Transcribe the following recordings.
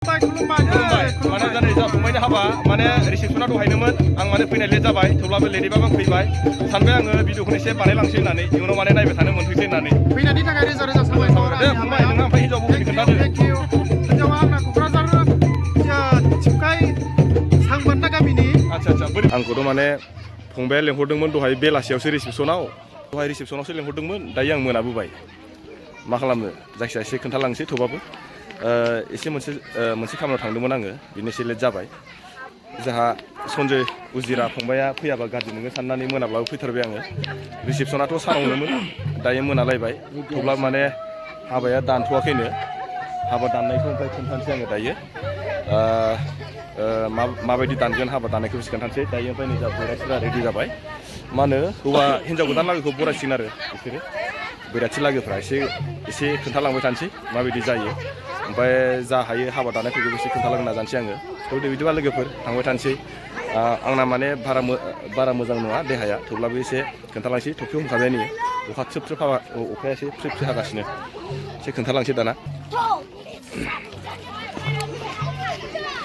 खुलुमबाय माने जानै जा फंबायनि हाबा माने रिसेपसना दहायनोमोन आं माने फैनाय लेट जाबाय थेवब्लाबो लेटैबाबो आं फैबाय सानबाय आङो भिडिअखौ एसे बानायलांसै होननानै इयुनाव माने नायबाय थानो मोनफैसै होननानै फैनायनि थाखाय रोजा रोजा साबायखर दे फंबाय नोंहा ओमफ्राय हिन्जाव बुहुमनि खोन्थादो हिन्जावा आंना क'क्राझार थिपकाइ सांबान्दा गामिनि आच्छा बोरै आंखौथ' माने फंबाया लेंहरदोंमोन दहाय बेलासियावसो रिसेपसनाव दहाय रिसेपसनावसो लेंहरदोंमोन दायो आं मोनाबोबाय मा खालामनो जायखिजाया एसे खोन्थालांसै थेवबाबो एसे मोनसे खामानियाव थांदोंमोन आङो बेनो एसे लेट जाबाय जोंहा सन्जय उजिरा फंबाया फैयाबा गाज्रि नोङो साननानै मोनाब्लाबो फैथारबाय आङो रिसेपसनाथ' सानावनोमोन दायो मोनालायबाय थेवब्लाबो माने हाबाया दानथ'वाखैनो हाबा दाननायखौ ओमफ्राय खोन्थानोसै आङो दायो माबायदि दानगोन हाबा दाननायखौ खोन्थानोसै दायो ओमफ्राय नै जा बैराथिफोरा रेडि जाबाय मा होनो हौवा हिन्जाव गोदान लागोखौ बरायसिगोन आरो बिसोरो बैराथि लागोफ्रा एसे खोन्थालांबाय थानोसै माबायदि जायो ओमफ्राय जा हायो हाबा दानायफोरखौबो एसे खोन्थालांनो नाजानोसै आङो थ' बिदिबा लोगोफोर थांबाय थानोसै आंना माने बारा मोजां नङा देहाया थेवब्लाबो एसे खोन्थालांसै टपिक हमखाबाय नै अखा थ्रोब हाबा अखाया एसे फ्रि फ्रि हागासिनो एसे खोन्थालांसै दाना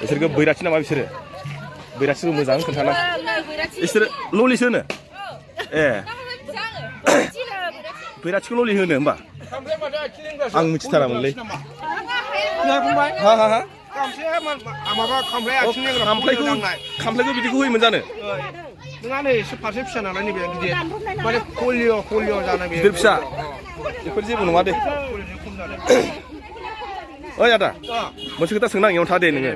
बिसोरखौ बैराथि नामा बिसोरो बैराथिखौ मोजां खोन्थाना बिसोरो ललिसो होनो ए बैराथिखौ ललि होनो होमबा आं मिथिथारामोनलै खामफ्लायखौ बिदिखौ होयोमोन जानो नङा नै एसे फारसे फिसा नालाय नैबे गिदिर माने पलिअ जानाय गिदिर फिसा बेफोर जेबो नङा दे ओइ आदा मोनसे खोथा सोंना आं था दे नोङो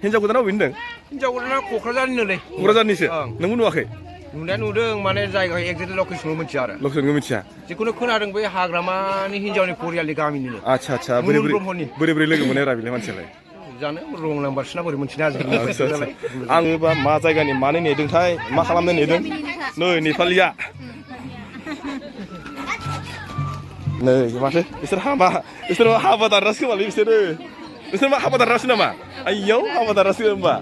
हिन्जाव गोदाना बबेनि होनदों हिन्जाव गोदाना क'क्राझारनिनोलै क'क्राझारनिसो नोंबो नुवाखै नुनाया नुदों माने जायगा एक्जेक्ट लकेसनखौ मिथिया आरो लकेसनखौ मिथिया जिखुनु खोनादों बै हाग्रामानि हिन्जावनि परियालनि गामिनिनो आच्छा बोरै लोगो मोनो रा बिलाय मानसियालाय जानो रं नाम्बारसोना बोरै मोनथिनो आजिखालि आङोबा मा जायगानि मानो नेदोंथाय मा खालामनो नेदों नै नेपालिया नै माथो बिसोर हाबा दानग्रासो खोमालै बिसोर मा हाबा दानग्रासो नामा आइयाव हाबा दानग्रासो होमबा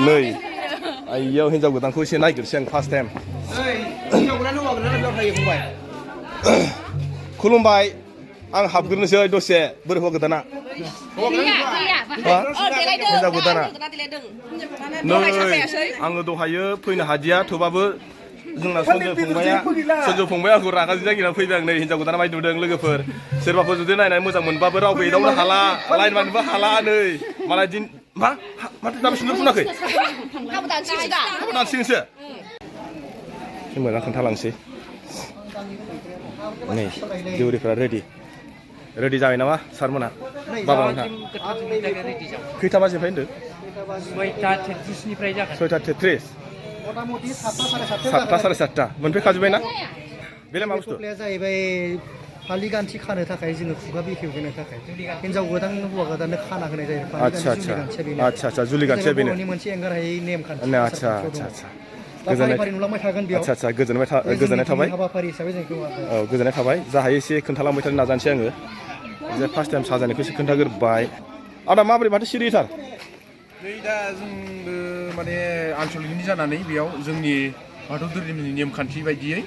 नै आइयाव हिन्जाव गोदानखौ एसे नायगिरसै आं फार्स्ट टाइम खुलुमबाय आं हाबग्रोनोसै दसे बोरै हौवा गोदाना हिन्जाव गोदाना नै आङो दहायो फैनो हादिया थेवबाबो जोंना सन्जय फंबाया आंखौ रागा जागिनानै फैबाय आं नै हिन्जाव गोदाना माइ नुदों लोगोफोर सोरबाफोर जुदि नायनानै मोजां मोनबाबो रावबो एदावनो हाला लाइन मानोबो हाला नै मालाय दिन माथो दाबो सिन्दुर फुनाखै हाबा दानसिगोनसो मोजां खोन्थालांसै नै देउरिफ्रा रेडि जाबाय नामा सारमोनहा बाबामोनहा खैथा बाजिनिफ्राय होनदों 6:33 7टा 7:30 मोनफैखाजोब्बाय ना बेलाय मा बुस्थु जाहैबाय फालि गान्थि खानो थाखाय जोङो खुगा बेखेवहोनो थाखाय हिन्जाव गोदान हौवा गोदाननो खाना होनाय जायो आच्छा जुलि गान्थिया बेनो मोनसे एंगारहायै नेमखान्थि आच्छा नुलांबाय थागोन बेयाव आच्छा गोजोननाय थाबाय हाबाफारि हिसाबै जों औ गोजोननाय थाबाय जा हायो एसे खोन्थालांबाय थानो नाजानोसै आङो जे फार्स्ट टाइम साजायनायखौ एसे खोन्थाग्रोबाय आदा माबोरै माथो सिरिथार नै दा जोंबो माने आनसलिकनि जानानै बेयाव जोंनि बाथौ धोरोमनि नेमखान्थि बायदियै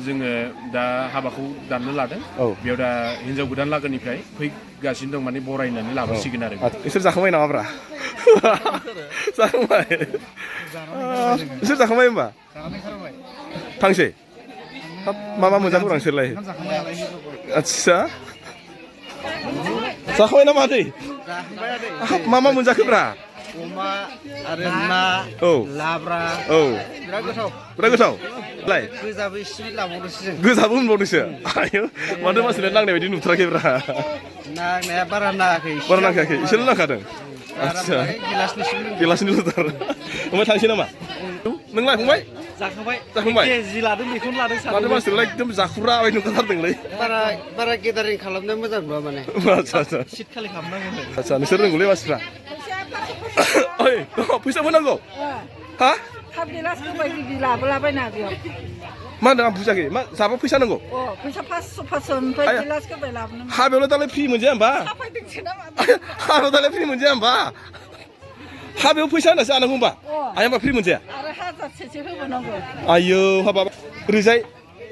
जोङो दा हाबाखौ दाननो लादों बेयाव दा हिन्जाव गोदान लागोनिफ्राय फैगासिनो दं माने बरायनानै लाबोसिगोन आरो बिसोर जाखांबाय नामाब्रा जाखांबाय बिसोर जाखांबाय होमबा थांसै मा मोनजाखौ नोंसोरलाय आच्छा जाखांबाय ना मादै मा मोनजाखोब्रा अमा आरो ना लाब्रा बिराद गोथाव लाय गोजाबो एसे लाबावदोंसो जों गोजाबो मोनबावदोंसो आयौ माथो मानसिया नांनाय बायदि नुथाराखैब्रा नांनाया बारा नाङाखै एसेल' नांखादों आच्छा गिलासनि लुदार ओमफ्राय थांसै नामा नोंलाय फंबाय जाखांबाय जि लादों बेखौनो लादों माथो मानसिफोरालाय एकदम जाखुरा बायदि नुखाथारदोंलै बारा गेदारिं खालामनो मोजां नङा माने आच्छा सिट खालि खालामनांगौ आच्छा नोंसोर रोंगौलै मानसिफ्रा ओइ फैसा होनांगौ हा मा होनदों आं बुजाखै मा जाबा फैसा नांगौ हाबायावलाय दालाय फ्रि मोनजाया होमबा हाबायाव दालाय फ्रि मोनजाया होमबा हाबायाव फैसा होनासो जानांगौ होमबा आया होमबा फ्रि मोनजाया आयौ हाबा ओरैजाय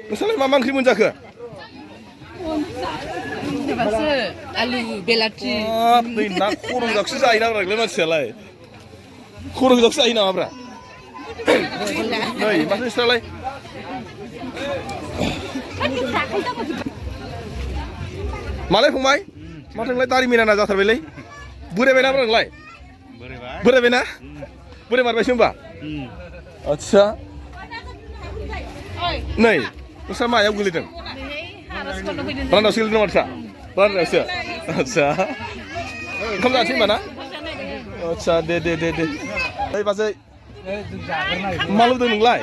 नोंस्रालाय मा ओंख्रि मोनजाखो माबासो आलु बेलाथि हाब नै ना खर' गोजाखौसो जायो नाब्रालाय मानसियालाय खर' गोजाखौसो जायो नामाब्रा नै माथो नोंस्रालाय मालाय फंबाय माथो नोंलाय दारि मिनाना जाथारबायलै बोरायबाय ना नोंलाय बोरायबायना बोराय मारबायसो होमबा आदसा नै नोंस्रा मायाव गोलैदों रान्दावसो गोलैदों माथोसा रान्दावसो आदसा ओंखाम जानोसै होमबा ना आदसा दे ओइ बाजै मा लुदों नोंलाय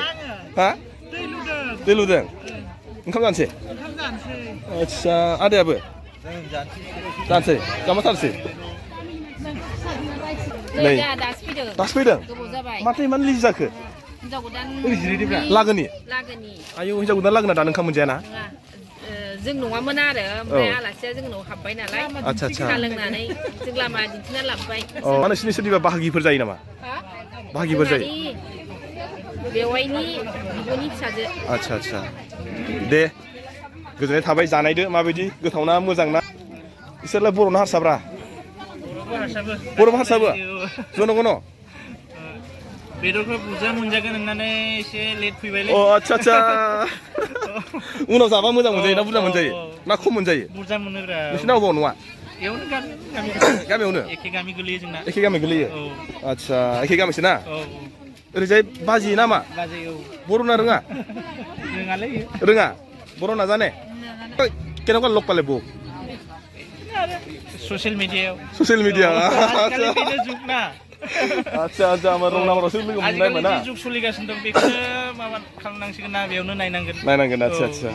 हा दै लुदों ओंखाम जानोसै आदसा आदायाबो जानोसै जामाथारसै नै दासो फैदों माथो इमान लिजि जाखो हिनजाव गोदान लागोनि लागोनि आयौ हिनजाव गोदान लागोना दानो ओंखाम मोनजायाना जों नङामोन आरो ओमफ्राय आलासिया जोंनाव हाबबाय नालाय आदसा साहा लोंनानै जों लामा दिन्थिना लाबोबाय अ मा नोंसिनि सोरनिबा बाहागिफोर जायो नामा बाहागिफोर जायो बेवाइनि बिब'नि फिसाजो आदसा दे गोजोननाय थाबाय जानायदो माबायदि गोथावना मोजां ना बिसोरलाय बर'ना हारसाब्रा बर' हारसाबो जनगण बेदरखौ बुरजा मोनजागोन होननानै एसे लेट फैबायलै अ आदसा उनाव जाबा मोजां मोनजायो ना बुरजा मोनजायो ना खम मोनजायो बुरजा मोनोब्रा नोंसिना अबाव नङा एवनो गामियावनो एखे गामि गोलैयो जोंना एखे गामि गोलैयो औ आदसा एखे गामिसो ना औ ओरैजाय बाजि ना मा बाजै औ बर'ना रोङा रोङालै रोङा बर' नाजाने केनेকুৱা लग पाলে बৌ ससियेल मिडियायाव ससियेल मिडिया आजिखालि बेनो जुग ना आदसा आमा रं नाम्बारावसो लोगो मोननाय मोना आजिखालि जुग सोलिगासिनो दं बेखौनो माबा खालामनांसिगोन ना बेयावनो नायनांगोन आदसा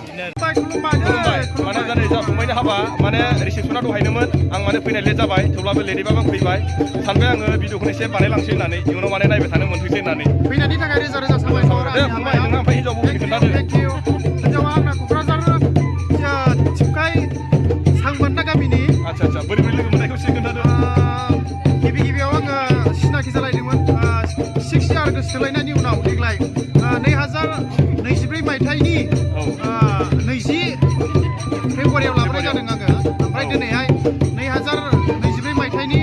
माने जानै जा फंबायनि हाबा माने रिसेपसना दहायनोमोन आं माने फैनाय लेट जाबाय थेवब्लाबो लेटैबाबो आं फैबाय सानबाय आङो भिडिअखौनो एसे बानायलांसै होननानै इयुनाव माने नायबाय थानो मोनथोंसै होननानै फैनायनि थाखाय रोजा रोजा साबायखर दे फंबाय नोंना ओमफ्राय हिनजाव बबेनि खोन्थादो हिनजावा आंना क'क्राझार थिपकाइ सांबान्दा गामिनि आदसा बोरै लोगो मोननायखौ एसे खोन्थादो गिबियाव आङो सिनाखि जालायदोंमोन 6 इयार गोसोथोलायनायनि उनाव देग्लाय 2024 मायथाइनि 20 फेब्रुवारियाव लाबोनाय जादों आङो ओमफ्राय दिनैहाय 2024 मायथाइनि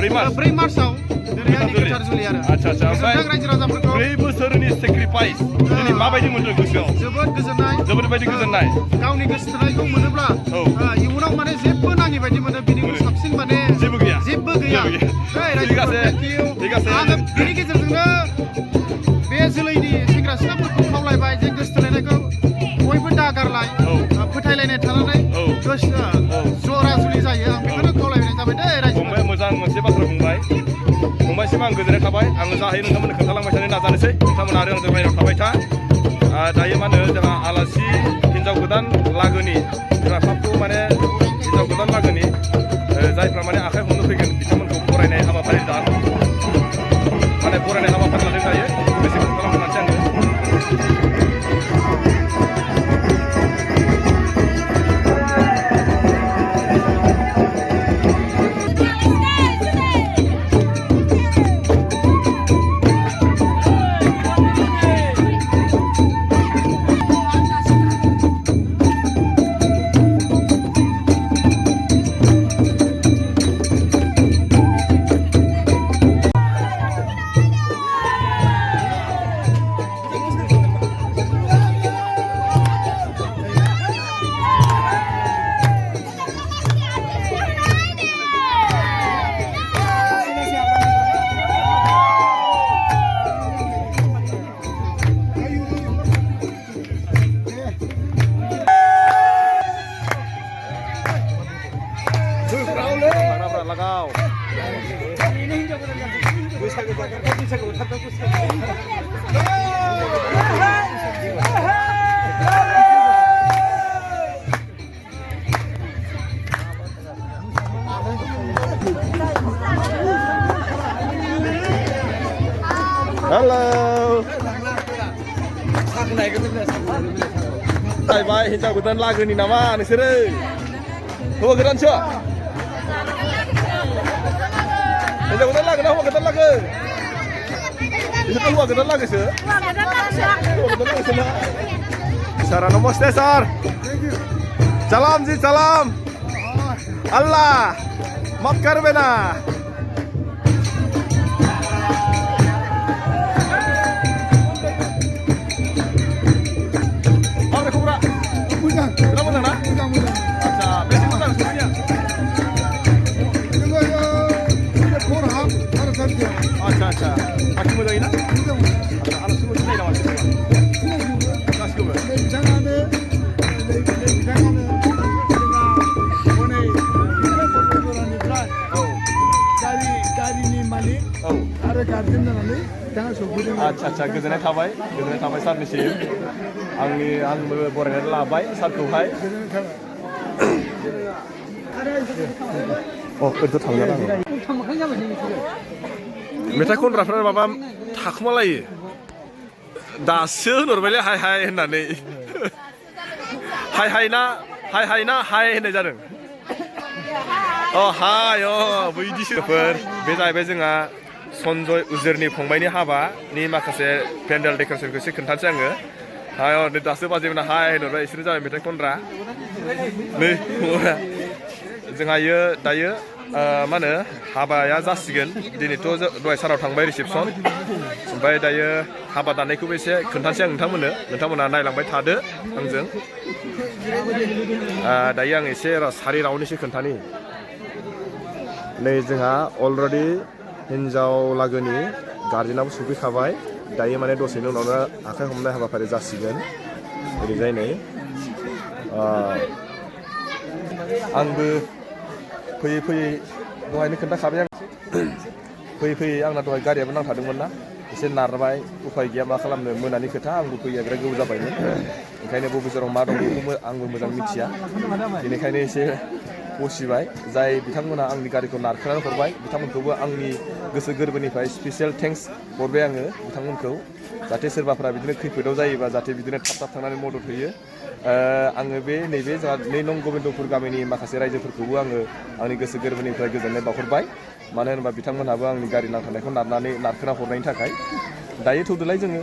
4 मार्चआव दिनैहाय गोथार जुलि आरो आदसा ओमफ्राय रायजो राजाफोरखौ 4 बोसोरनि सेक्रिफाइस दिनै माबायदि मोनदों गोसोआव जोबोद गोजोननाय गावनि गोसोथोनायखौ मोनोब्ला इयुनाव माने जेबो नाङि बायदि मोनो बिनिख्रुइ साबसिन माने जेबो गैया आङो बिनि गेजेरजोंनो बे जोलैनि सेंग्रा सिख्लाफोरखौ खावलायबाय जे गोसोथोलायनायखौ बयबो दागारलाय फोथायलायनाय थानानै जरा जुलि जायो आं बेखौनो खावलायनाय जाबाय दे रायजो मोजां मोनसे बाथ्रा बुंबाय फंबायसिम आं गोजोननाय थाबाय आङो जा हायो नोंथांमोननो खोन्थालांबाय थानो नाजानोसै नोंथांमोना आरो आंजों बायहेरायाव थाबाय था दायो मा होनो जोंहा आलासि हिनजाव गोदान लागोनि जोंहा थाबखौ माने हिनजाव गोदान लागोनि जायफ्रा माने आखाइ हमनो फैगोन बिथांमोनखौ बरायनाय हाबाफारि बरायनाय हाबाफारि लादों दायो बेसे खालामनानैसै आङो जाहैबाय हिनजाव गोदान लागोनि नामा नोंसोरो हौवा गोदानसो हिनजाव गोदान लागो ना हौवा गोदान लागो बिसोरथ' हौवा गोदान लागोसो सारा नमस्ते सार salam ji salam Allah maaf karbena apa kabar Mudah. kenapa nana Mudah. acha besi moजां semuanya Juga ya, Korham harus saja. acha makin moजाङै na Mudah. acha आलासिफोर फैनाय नामा गासिखौबो Jangan आरो गार्जेन जानानै बिथाङा सौफैदों आदसा गोजोननाय थाबाय सारनिसिम आंबो बरायनानै लाबाय सारखौहाय ओरैथ' थांगोन आङो मेथाइ खनग्राफ्रा माबा थाखुमालायो दासो होनहरबायलै हाय हाय होननानै हाय ना हाय होननाय जादों हाय बैदिसोफोर बे जाहैबाय जोंहा सन्जय उजिरनि फंबायनि हाबानि माखासे पेन्डेल डेक'रेसनखौ एसे खोन्थानोसै आङो हाय नै दासो बाजेमोना हाय होनहरबाय बिसोरो जाबाय मेथाइ खनग्रा नै जोंहा दायो मा होनो हाबाया जासिगोन दिनैथ' दहाय सानाव थांबाय रिसेपसन ओमफ्राय दायो हाबा दाननायखौबो एसे खोन्थानोसै आं नोंथांमोना नायलांबाय थादो आंजों दायो आं एसे सारि राउन्ड खोन्थानि नै जोंहा अलरेडि हिन्जाव लागोनि गार्जेनाबो सफैखाबाय दायो माने दसेनि उनावनो आखाइ हमनाय हाबाफारि जासिगोन ओरैजाय नै आंबो फैयै दहायनो खोन्थाखाबाय आं फैयै आंना दहाय गारियाबो नांथादोंमोन ना एसे नारबाय उफाय गैया मा खालामनो मोनानि खोथा आंबो फैया बिराद गोबाव जाबायमोन ओंखायनो बबे जराव मा दं बेखौ आंबो मोजां मिथिया बेनिखायनो एसे बसिबाय जाय बिथांमोना आंनि गारिखौ नारखोनानै हरबाय बिथांमोनखौबो आंनि गोसो गोरबोनिफ्राय स्पेसियेल थेंक्स हरबाय आङो बिथांमोनखौ जाहाथे सोरबाफोरा बिदिनो खैफोदाव जायोबा जाहाथे बिदिनो थाब थांनानै मदद होयो आङो नैबे जोंहा 2 नं गबिन्दपुर गामिनि माखासे रायजोफोरखौबो आङो आंनि गोसो गोरबोनिफ्राय गोजोननाय बावहरबाय मानो होनोबा बिथांमोनहाबो आंनि गारि नांथानायखौ नारखोना हरनायनि थाखाय दायो थौदोलाय जोङो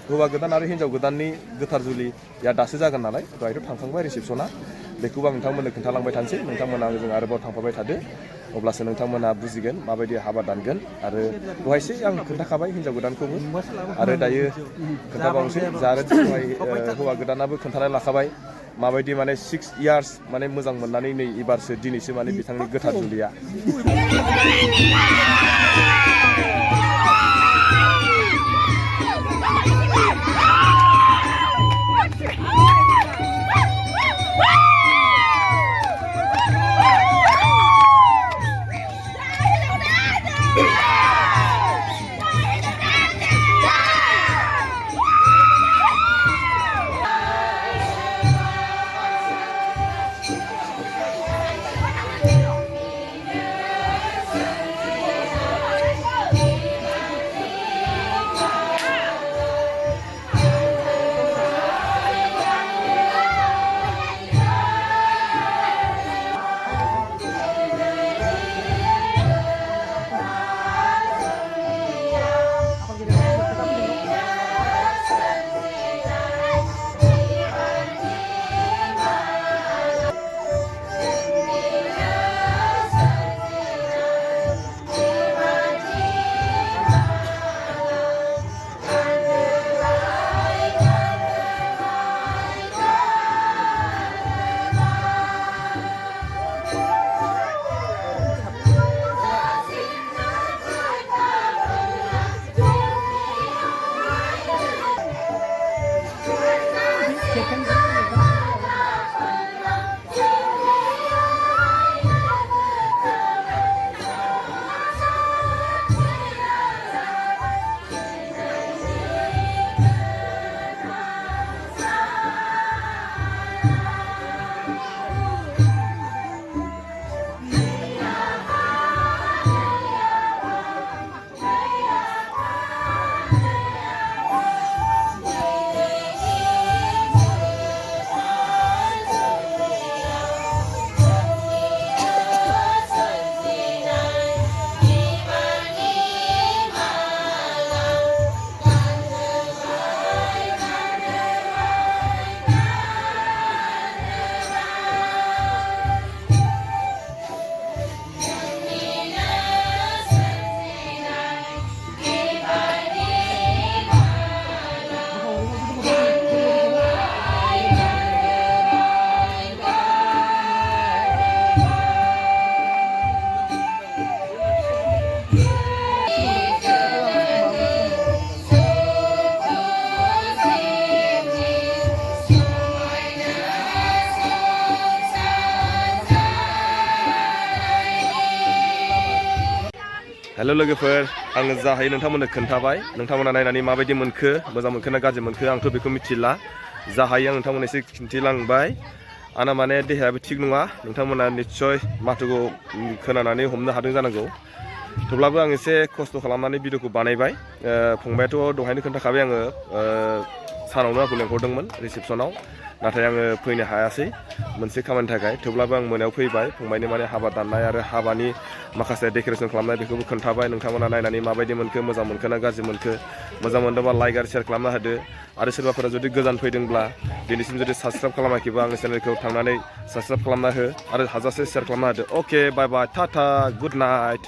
हौवा गोदान आरो हिन्जाव गोदाननि गोथार जुलिया दासो जागोन नालाय दहायथ' थांखांबाय रिसेपसना बेखौबो आं नोंथांमोननो खोन्थालांबाय थानोसै नोंथांमोना आंजों आरोबाव थांफाबाय थादो अब्लासो नोंथांमोना बुजिगोन माबायदि हाबा दानगोन आरो दहायसो आं खोन्थाखाबाय हिन्जाव गोदानखौबो आरो दायो खोन्थाबावनोसै दहाय हौवा गोदानाबो खोन्थानाय लाखाबाय माबायदि माने 6 इयार्स माने मोजां मोननानै नै एबारसो दिनैसो माने बिथांनि गोथार जुलिया हेल' लोगोफोर आङो जा हायो नोंथांमोननो खोन्थाबाय नोंथांमोना नायनानै माबायदि मोनखो मोजां मोनखो ना गाज्रि मोनखो आंथ' बेखौ मिथिला जा हायो आं नोंथांमोननो एसे खिन्थिलांबाय आंना माने देहायाबो थिग नङा नोंथांमोना निस्सय माथोखौ खोनानानै हमनो हादों जानांगौ थेवब्लाबो आं एसे खस्थ' खालामनानै भिडिअखौ बानायबाय फंबायाथ' दहायनो खोन्थाखाबाय आङो सानावनो आंखौ लेंहरदोंमोन रिसेपसनाव नाथाय आङो फैनो हायासै मोनसे खामानिनि थाखाय थेवब्लाबो आं मोनायाव फैबाय फंबायनि माने हाबा दाननाय आरो हाबानि माखासे डेक'रेसन खालामनाय बेखौबो खोन्थाबाय नोंथांमोना नायनानै माबायदि मोनखो मोजां मोनखो ना गाज्रि मोनखो मोजां मोनदोंबा लाइक आरो शेयार खालामना होदो आरो सोरबाफोरा जुदि गोजान फैदोंब्ला दिनैसिम जुदि साबस्क्राइब खालामाखैबा आंनि चेनेलखौ थांनानै साबस्क्राइब खालामना हो आरो हाजासे शेयार खालामना होदो अके बाय बाय टाटा गुड नाइट